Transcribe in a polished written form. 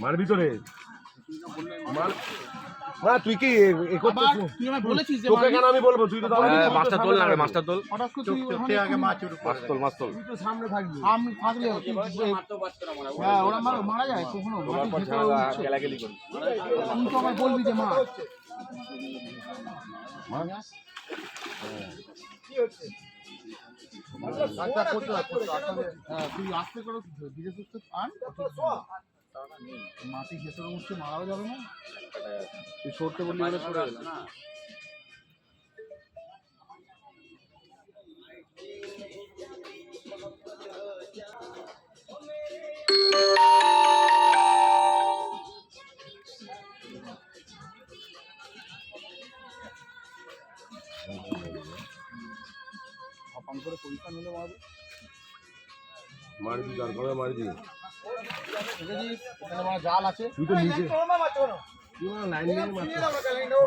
মার ভিতরে মা তুই কি তুই আমায় বলেছিস যে তোকে কেন আমি বলবো তুই তো মাছটা তোল না মাছটা তোল হঠাৎ করে তুই আগে মাছ তোল তুই তো সামনে থাকবি সামনে থাকলে মারতে পারছ না হ্যাঁ ওরা মারা যায় কখনো মাটির ভিতরে গেলাগেলি করি তুই তো আমায় বলবি যে মা কি হচ্ছে তুই আস্তে করে ধীরে সুস্থে আন মাটি ভেতরে উঠছে মারাও যাবে না তুই সরতে বললি বলে সরে গেল না অপান করে পরীক্ষা নিলে মারবি যার ঘরে মারবি এখানে জাল আছে তুই তো নিজে লাইন নিয়ে